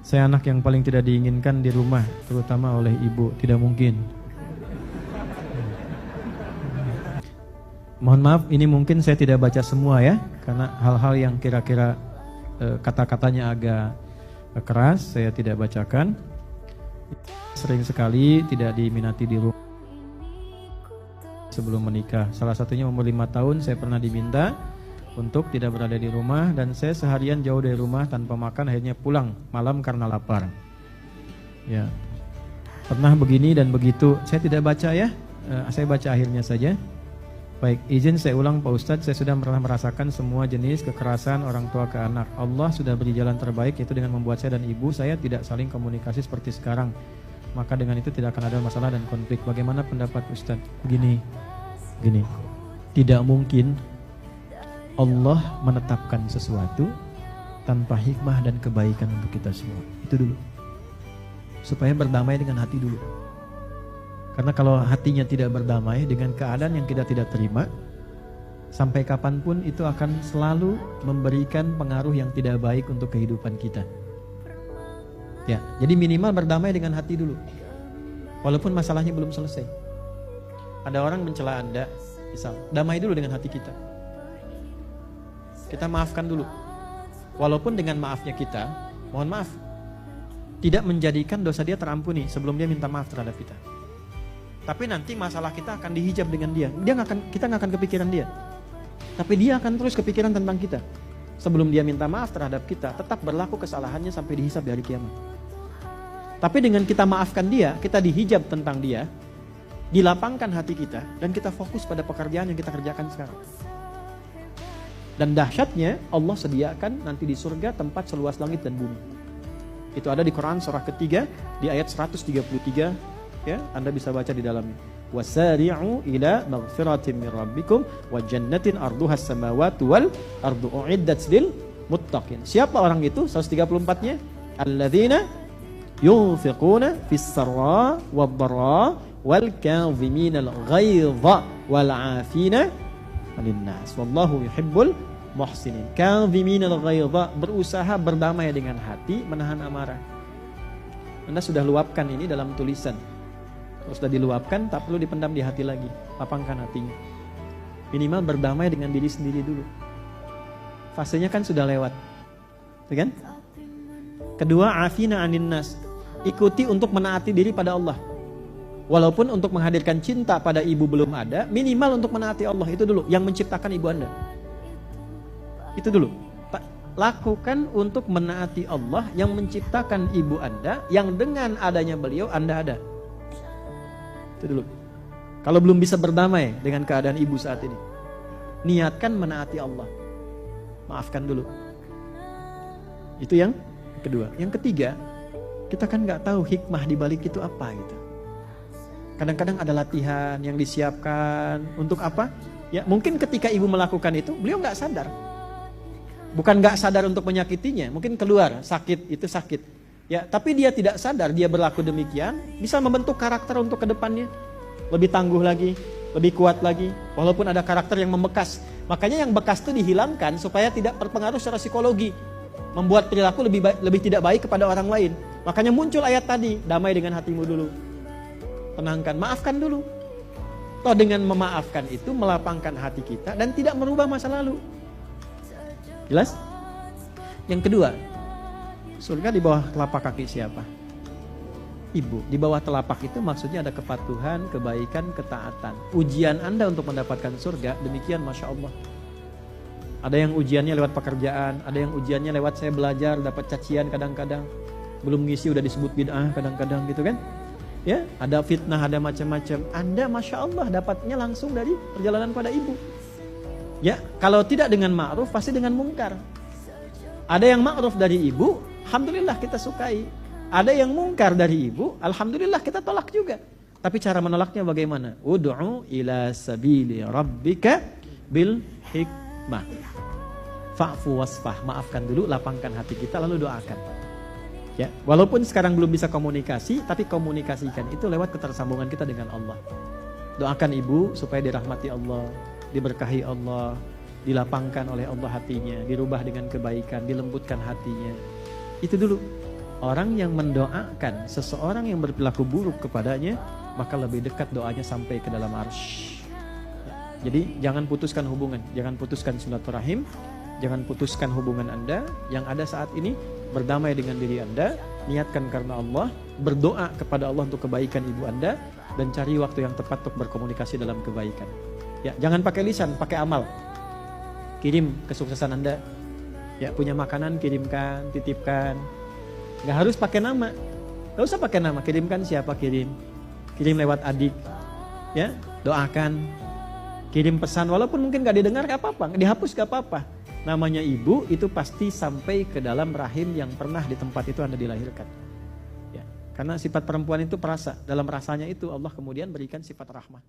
Saya anak yang paling tidak diinginkan di rumah, terutama oleh ibu. Tidak mungkin. Mohon maaf, ini mungkin saya tidak baca semua ya, karena hal-hal yang kira-kira kata-katanya agak keras, saya tidak bacakan. Sering sekali tidak diminati di rumah sebelum menikah. Salah satunya umur 5 tahun saya pernah diminta untuk tidak berada di rumah, dan saya seharian jauh dari rumah tanpa makan, akhirnya pulang malam karena lapar. Ya, pernah begini dan begitu. Saya tidak baca ya, saya baca akhirnya saja. Baik, izin saya ulang Pak Ustadz, saya sudah pernah merasakan semua jenis kekerasan orang tua ke anak. Allah sudah beri jalan terbaik, yaitu dengan membuat saya dan ibu saya tidak saling komunikasi seperti sekarang. Maka dengan itu tidak akan ada masalah dan konflik. Bagaimana pendapat Ustadz? Begini, tidak mungkin Allah menetapkan sesuatu tanpa hikmah dan kebaikan untuk kita semua. Itu dulu. Supaya berdamai dengan hati dulu. Karena kalau hatinya tidak berdamai dengan keadaan yang kita tidak terima, sampai kapanpun itu akan selalu memberikan pengaruh yang tidak baik untuk kehidupan kita. Ya, jadi minimal berdamai dengan hati dulu. Walaupun masalahnya belum selesai. Ada orang mencela Anda, misal, damai dulu dengan hati kita. Kita maafkan dulu. Walaupun dengan maafnya kita, mohon maaf, tidak menjadikan dosa dia terampuni sebelum dia minta maaf terhadap kita. Tapi nanti masalah kita akan dihijab dengan dia. Kita nggak akan kepikiran dia. Tapi dia akan terus kepikiran tentang kita. Sebelum dia minta maaf terhadap kita, tetap berlaku kesalahannya sampai dihisab di hari kiamat. Tapi dengan kita maafkan dia, kita dihijab tentang dia, dilapangkan hati kita, dan kita fokus pada pekerjaan yang kita kerjakan sekarang. Dan dahsyatnya, Allah sediakan nanti di surga tempat seluas langit dan bumi. Itu ada di Quran surah ketiga, di ayat 133. Ya, Anda bisa baca di dalamnya. Wasari'u ila maghfiratin min rabbikum wa jannatin arduhas samawati wal ardu uiddat lil muttaqin. Siapa orang itu? 134-nya. Alladzina yunfiquna fis sarra wad dharra wal kadhimina al ghaidha wal 'afina 'anil nas. Wallahu yuhibbul muhsinin. Kadhimina al ghaidha, berusaha berdamai dengan hati, menahan amarah. Anda sudah luapkan ini dalam tulisan. Kalau sudah diluapkan, tak perlu dipendam di hati lagi. Lapangkan hatinya. Minimal berdamai dengan diri sendiri dulu. Fasenya kan sudah lewat. Kan? Kedua, afina anin nas. Ikuti untuk menaati diri pada Allah. Walaupun untuk menghadirkan cinta pada ibu belum ada, minimal untuk menaati Allah. Itu dulu, yang menciptakan ibu Anda. Itu dulu. Lakukan untuk menaati Allah yang menciptakan ibu Anda, yang dengan adanya beliau Anda ada. Itu dulu. Kalau belum bisa berdamai dengan keadaan ibu saat ini, niatkan menaati Allah. Maafkan dulu. Itu yang kedua. Yang ketiga, kita kan nggak tahu hikmah di balik itu apa gitu. Kadang-kadang ada latihan yang disiapkan untuk apa? Ya mungkin ketika ibu melakukan itu, beliau nggak sadar. Bukan nggak sadar untuk menyakitinya, mungkin keluar sakit itu sakit. Ya, tapi dia tidak sadar, dia berlaku demikian, bisa membentuk karakter untuk kedepannya. Lebih tangguh lagi, lebih kuat lagi, walaupun ada karakter yang membekas. Makanya yang bekas itu dihilangkan supaya tidak berpengaruh secara psikologi, membuat perilaku lebih tidak baik kepada orang lain. Makanya muncul ayat tadi, damai dengan hatimu dulu. Tenangkan, maafkan dulu. Toh dengan memaafkan itu melapangkan hati kita dan tidak merubah masa lalu. Jelas? Yang kedua, surga di bawah telapak kaki siapa? Ibu. Di bawah telapak itu maksudnya ada kepatuhan, kebaikan, ketaatan. Ujian Anda untuk mendapatkan surga, demikian Masya Allah. Ada yang ujiannya lewat pekerjaan, ada yang ujiannya lewat saya belajar, dapat cacian kadang-kadang. Belum ngisi udah disebut bid'ah kadang-kadang gitu kan. Ya, ada fitnah, ada macam-macam. Anda Masya Allah dapatnya langsung dari perjalanan pada ibu. Ya, kalau tidak dengan ma'ruf pasti dengan mungkar. Ada yang ma'ruf dari ibu, alhamdulillah kita sukai. Ada yang mungkar dari ibu, alhamdulillah kita tolak juga. Tapi cara menolaknya bagaimana? Ud'u ila sabili rabbika bil hikmah. Fa'fu wasfah, maafkan dulu, lapangkan hati kita lalu doakan. Ya, walaupun sekarang belum bisa komunikasi, tapi komunikasikan itu lewat ketersambungan kita dengan Allah. Doakan ibu supaya dirahmati Allah, diberkahi Allah, dilapangkan oleh Allah hatinya, dirubah dengan kebaikan, dilembutkan hatinya. Itu dulu. Orang yang mendoakan seseorang yang berperilaku buruk kepadanya, maka lebih dekat doanya sampai ke dalam arsy. Jadi jangan putuskan hubungan, jangan putuskan silaturahim, jangan putuskan hubungan Anda yang ada saat ini. Berdamai dengan diri Anda, niatkan karena Allah, berdoa kepada Allah untuk kebaikan ibu Anda, dan cari waktu yang tepat untuk berkomunikasi dalam kebaikan. Ya, jangan pakai lisan, pakai amal. Kirim kesuksesan Anda. Ya, punya makanan kirimkan, titipkan. Gak harus pakai nama. Gak usah pakai nama, kirimkan siapa kirim. Kirim lewat adik. Ya, doakan. Kirim pesan walaupun mungkin gak didengar gak apa-apa, dihapus gak apa-apa. Namanya ibu itu pasti sampai ke dalam rahim yang pernah di tempat itu Anda dilahirkan. Ya, karena sifat perempuan itu perasa. Dalam rasanya itu Allah kemudian berikan sifat rahmat.